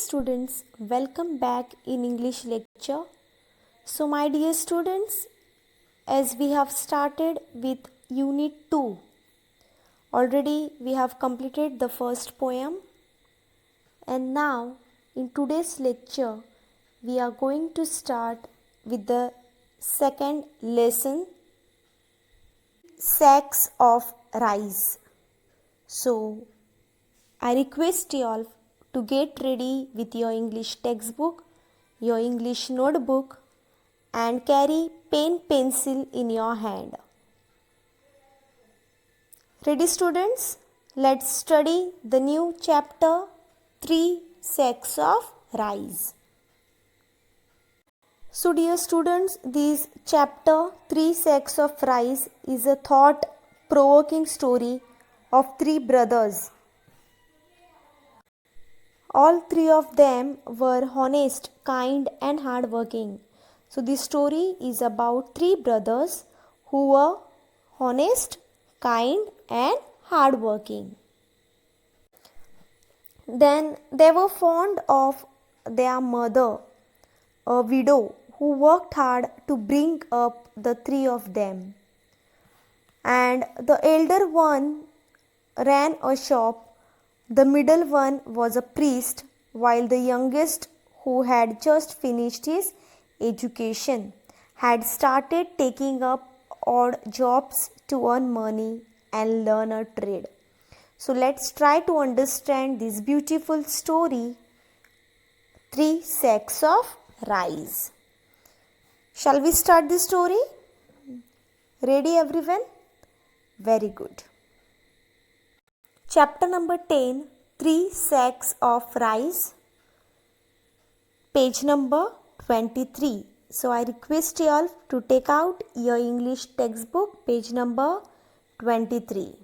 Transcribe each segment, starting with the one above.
students, welcome back in English lecture. So my dear students, as we have started with unit 2, already we have completed the first poem, and now in today's lecture we are going to start with the second lesson, sacks of rice. So I request you all to get ready with your English textbook, your English notebook, and carry pen pencil in your hand. Ready students? Let's study the new chapter 3 sacks of rice. So dear students, this chapter 3 sacks of rice is a thought provoking story of three brothers. All three of them were honest, kind, and hardworking. So this story is about three brothers who were honest, kind, and hardworking. Then they were fond of their mother, a widow who worked hard to bring up the three of them. And the elder one ran a shop. The middle one was a priest, while the youngest, who had just finished his education, had started taking up odd jobs to earn money and learn a trade. So let's try to understand this beautiful story, 3 sacks of rice. Shall we start the story? Ready everyone? Very good. Chapter number 10, 3 sacks of rice, page number 23. So I request you all to take out your English textbook, page number 23.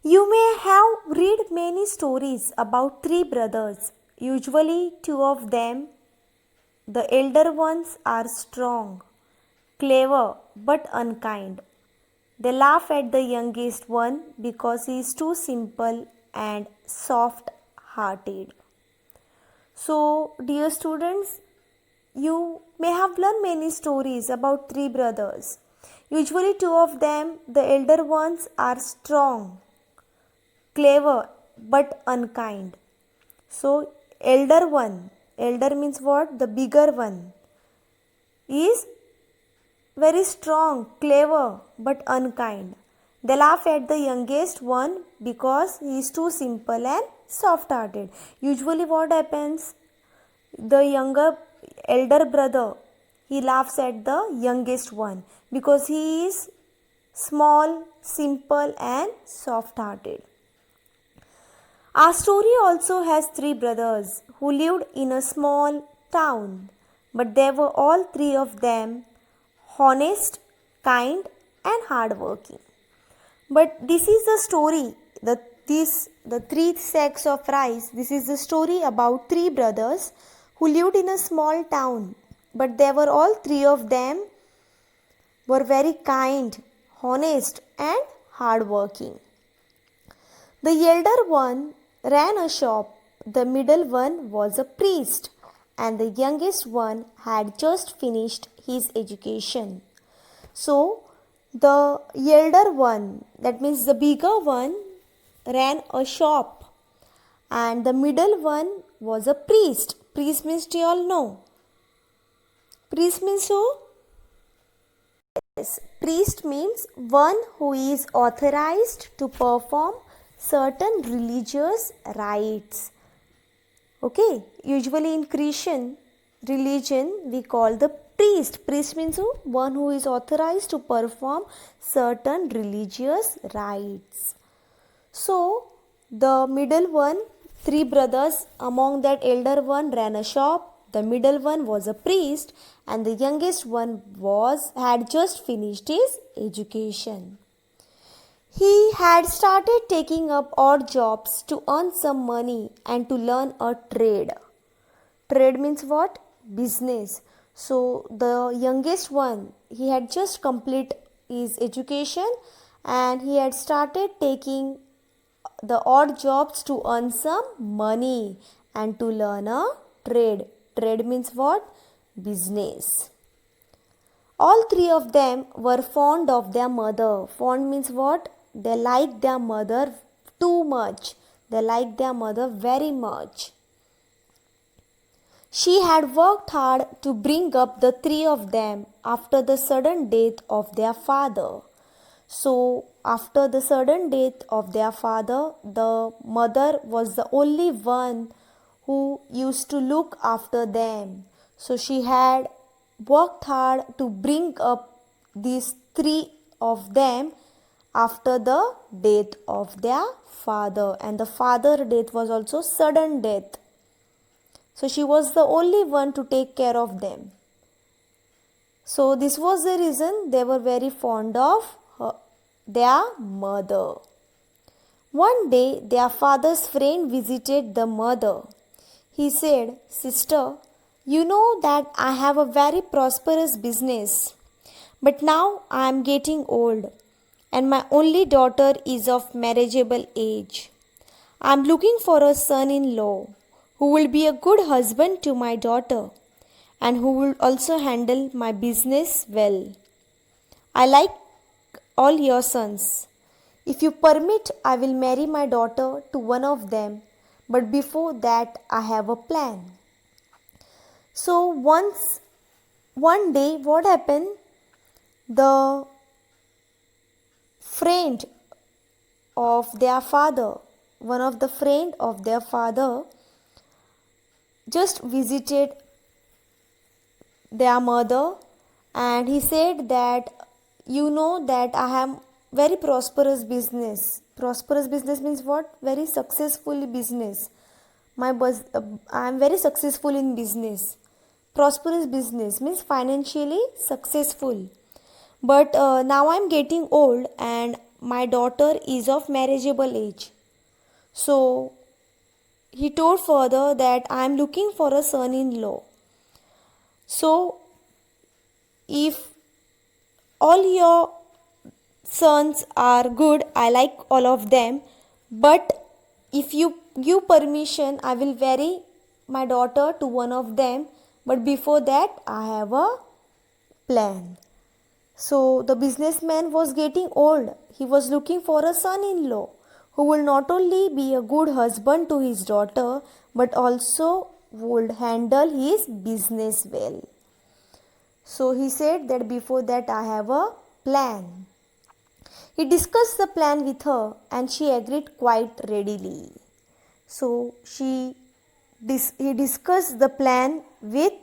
You may have read many stories about three brothers. Usually two of them, the elder ones, are strong, clever, but unkind. They laugh at the youngest one because he is too simple and soft-hearted. So, dear students, you may have learned many stories about three brothers. Usually two of them, the elder ones, are strong, clever, but unkind. So, elder one, elder means what? The bigger one is very strong, clever, but unkind. They laugh at the youngest one because he is too simple and soft-hearted. Usually what happens? The elder brother, he laughs at the youngest one because he is small, simple, and soft-hearted. Our story also has three brothers who lived in a small town, but they were all three of them honest, kind, and hardworking. But this is the story, the 3 sacks of rice. This is the story about three brothers who lived in a small town, but they were all three of them were very kind, honest, and hardworking. The elder one ran a shop, the middle one was a priest, and the youngest one had just finished his education. So, the elder one, that means the bigger one, ran a shop, and the middle one was a priest. Priest means, do you all know? Priest means who? Yes, priest means one who is authorized to perform certain religious rites. Okay, usually in Christian religion we call the priest. Priest means who? One who is authorized to perform certain religious rites. So, the middle one, three brothers, among that elder one ran a shop, the middle one was a priest, and the youngest one had just finished his education. He had started taking up odd jobs to earn some money and to learn a trade. Trade means what? Business. So the youngest one, he had just completed his education and he had started taking the odd jobs to earn some money and to learn a trade. Trade means what? Business. All three of them were fond of their mother. Fond means what? They liked their mother too much. They liked their mother very much. She had worked hard to bring up the three of them after the sudden death of their father. So, after the sudden death of their father, the mother was the only one who used to look after them. So, she had worked hard to bring up these three of them after the death of their father, and the father death was also sudden death. So she was the only one to take care of them. So this was the reason they were very fond of their mother. One day their father's friend visited the mother. He said, "Sister, you know that I have a very prosperous business, but now I am getting old and my only daughter is of marriageable age. I am looking for a son-in-law who will be a good husband to my daughter and who will also handle my business well. I like all your sons. If you permit, I will marry my daughter to one of them, but before that I have a plan." So one day what happened? The friend of their father, one of the friend of their father just visited their mother, and he said that, "You know that I have very prosperous business." Prosperous business means what? Very successful business. I am very successful in business. Prosperous business means financially successful. But now I am getting old and my daughter is of marriageable age. So he told further that I am looking for a son-in-law. So if all your sons are good, I like all of them, but if you give permission, I will marry my daughter to one of them, but before that I have a plan. So the businessman was getting old. He was looking for a son-in-law who will not only be a good husband to his daughter, but also would handle his business well. So he said that before that I have a plan. He discussed the plan with her and she agreed quite readily. So he discussed the plan with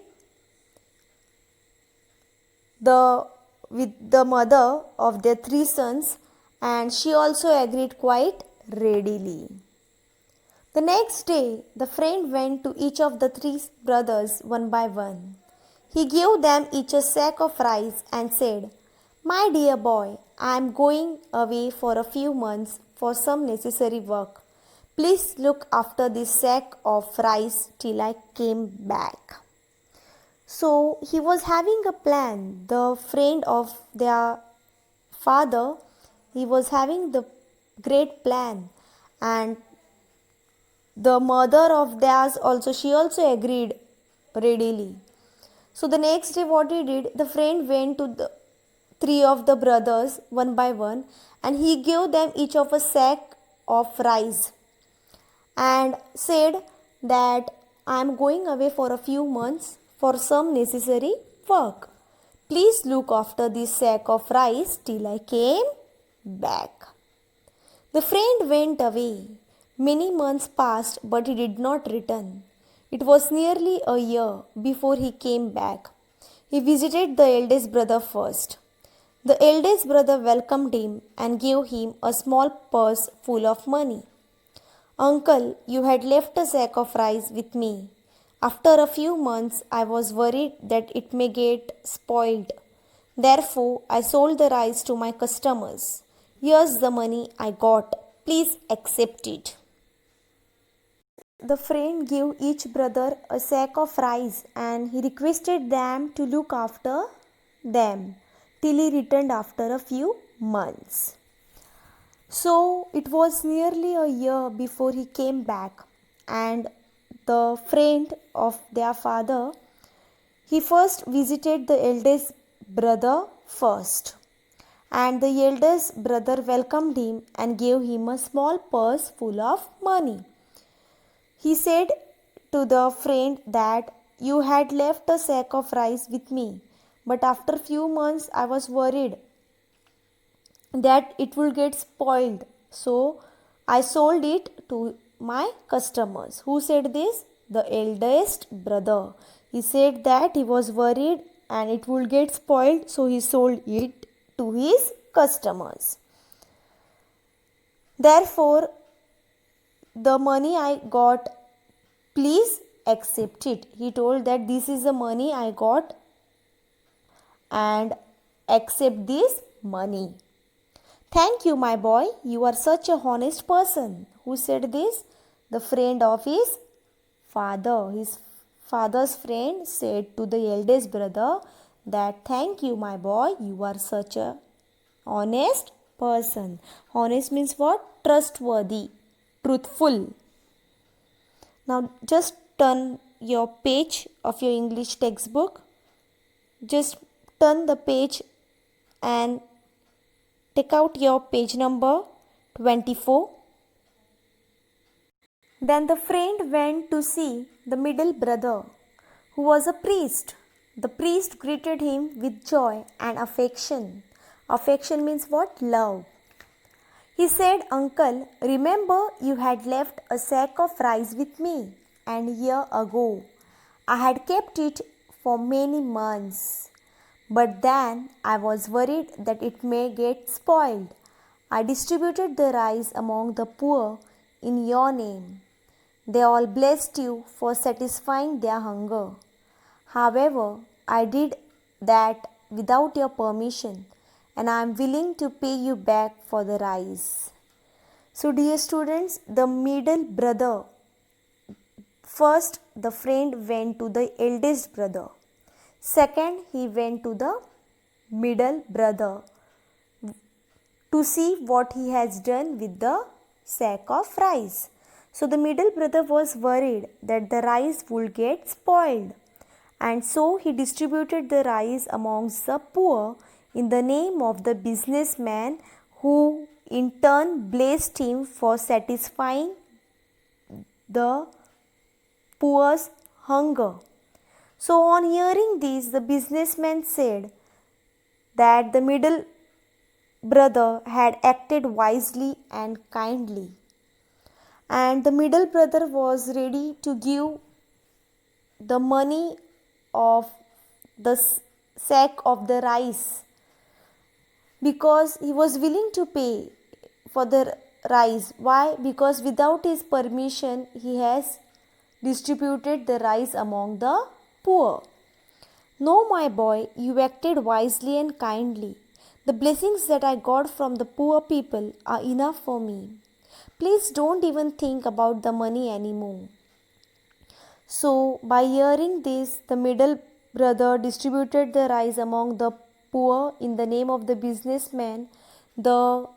the mother of their three sons, and she also agreed quite readily. The next day, the friend went to each of the three brothers one by one. He gave them each a sack of rice and said, "My dear boy, I am going away for a few months for some necessary work. Please look after this sack of rice till I came back." So he was having a plan. The friend of their father, he was having the great plan, and the mother of theirs also, she also agreed readily. So the next day what he did, the friend went to the three of the brothers one by one and he gave them each of a sack of rice and said that I am going away for a few months for some necessary work. Please look after this sack of rice till I came back. The friend went away. Many months passed, but he did not return. It was nearly a year before he came back. He visited the eldest brother first. The eldest brother welcomed him and gave him a small purse full of money. "Uncle, you had left a sack of rice with me. After a few months, I was worried that it may get spoiled. Therefore, I sold the rice to my customers. Here's the money I got. Please accept it." The friend gave each brother a sack of rice and he requested them to look after them till he returned after a few months. So it was nearly a year before he came back, and the friend of their father, he first visited the eldest brother first, and the eldest brother welcomed him and gave him a small purse full of money. He said to the friend that you had left a sack of rice with me, but after few months I was worried that it will get spoiled. So I sold it to my customers. Who said this? The eldest brother. He said that he was worried and it will get spoiled, so he sold it to his customers. Therefore, the money I got, please accept it. He told that this is the money I got and accept this money. Thank you, my boy. You are such a honest person. Who said this? The friend of his father. His father's friend said to the eldest brother that thank you, my boy. You are such a honest person. Honest means what? Trustworthy, truthful. Now just turn your page of your English textbook. Just turn the page and take out your page number 24. Then the friend went to see the middle brother, who was a priest. The priest greeted him with joy and affection. Affection means what? Love. He said, Uncle, remember you had left a sack of rice with me, and a year ago I had kept it for many months. But then I was worried that it may get spoiled. I distributed the rice among the poor in your name. They all blessed you for satisfying their hunger. However, I did that without your permission, and I am willing to pay you back for the rice. So, dear students, the middle brother, first the friend went to the eldest brother. Second, he went to the middle brother to see what he has done with the sack of rice. So the middle brother was worried that the rice would get spoiled, and so he distributed the rice amongst the poor in the name of the businessman, who in turn blessed him for satisfying the poor's hunger. So on hearing this, the businessman said that the middle brother had acted wisely and kindly, and the middle brother was ready to give the money of the sack of the rice, because he was willing to pay for the rice. Why? Because without his permission he has distributed the rice among the poor. No, my boy, you acted wisely and kindly. The blessings that I got from the poor people are enough for me. Please don't even think about the money anymore. So, by hearing this, the middle brother distributed the rice among the poor in the name of the businessman. The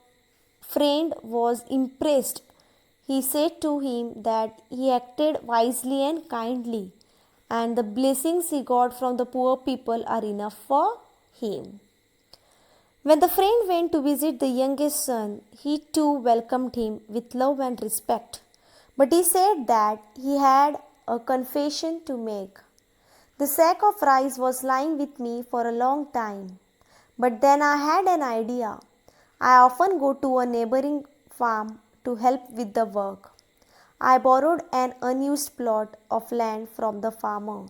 friend was impressed. He said to him that he acted wisely and kindly, and the blessings he got from the poor people are enough for him. When the friend went to visit the youngest son, he too welcomed him with love and respect. But he said that he had a confession to make. The sack of rice was lying with me for a long time, but then I had an idea. I often go to a neighboring farm to help with the work. I borrowed an unused plot of land from the farmer.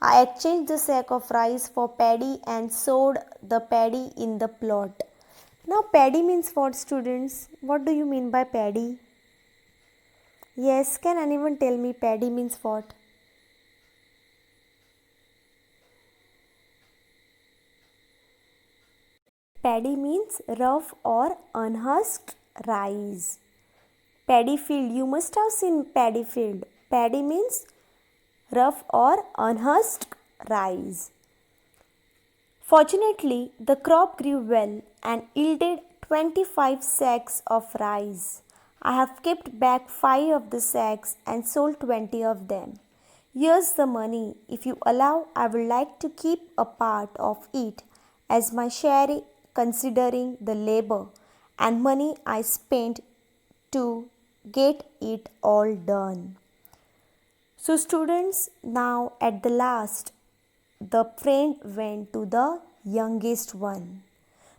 I exchanged the sack of rice for paddy and sowed the paddy in the plot. Now, paddy means what, students? What do you mean by paddy? Yes, can anyone tell me paddy means what? Paddy means rough or unhusked rice. Paddy field, you must have seen paddy field. Paddy means rough or unhusked rice. Fortunately, the crop grew well and yielded 25 sacks of rice. I have kept back 5 of the sacks and sold 20 of them. Here's the money. If you allow, I would like to keep a part of it as my share, considering the labor and money I spent to get it all done. So, students, now at the last, the friend went to the youngest one.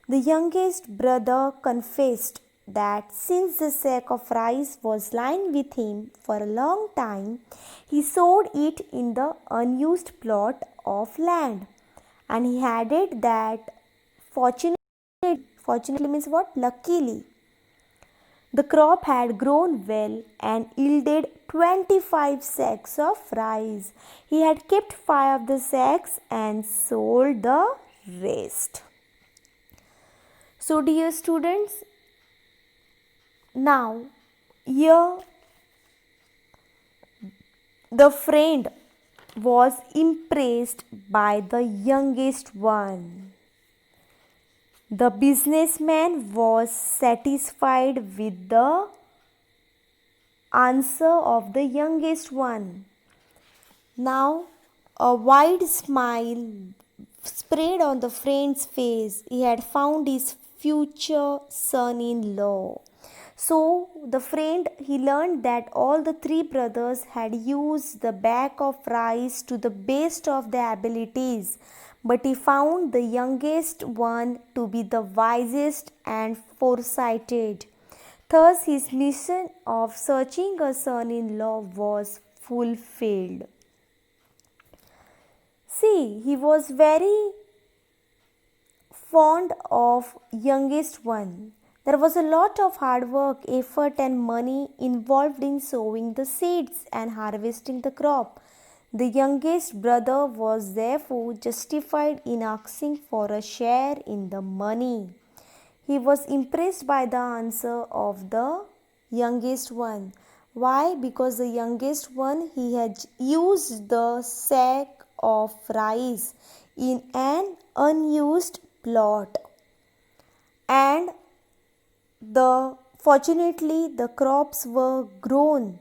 The youngest brother confessed that since the sack of rice was lying with him for a long time, he sowed it in the unused plot of land. And he added that fortunately means what? Luckily, the crop had grown well and yielded 25 sacks of rice. He had kept 5 of the sacks and sold the rest. So, dear students, now here the friend was impressed by the youngest one. The businessman was satisfied with the answer of the youngest one. Now a wide smile spread on the friend's face. He had found his future son-in-law. So the friend, he learned that all the 3 brothers had used the bag of rice to the best of their abilities, but he found the youngest one to be the wisest and foresighted. Thus his mission of searching a son-in-law was fulfilled. See, he was very fond of youngest one. There was a lot of hard work, effort and money involved in sowing the seeds and harvesting the crop. The youngest brother was therefore justified in asking for a share in the money. He was impressed by the answer of the youngest one. Why? Because the youngest one, he had used the sack of rice in an unused plot, and fortunately the crops were grown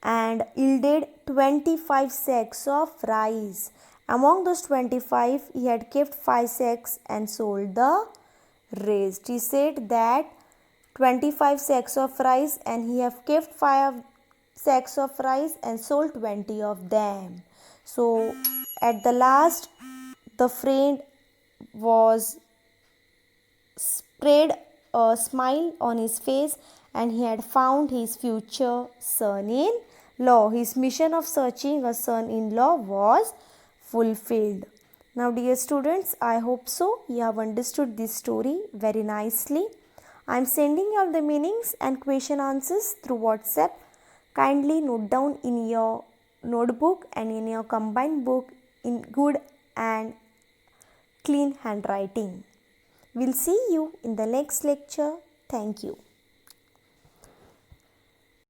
and yielded 25 sacks of rice. Among those 25, he had kept 5 sacks and sold the rest. He said that 25 sacks of rice and he have kept 5 sacks of rice and sold 20 of them. So at the last, the friend was spread a smile on his face and he had found his future son-in-law. His mission of searching a son-in-law was fulfilled. Now dear students, I hope so you have understood this story very nicely. I am sending you all the meanings and question answers through WhatsApp. Kindly note down in your notebook and in your combined book in good and clean handwriting. We'll see you in the next lecture. Thank you.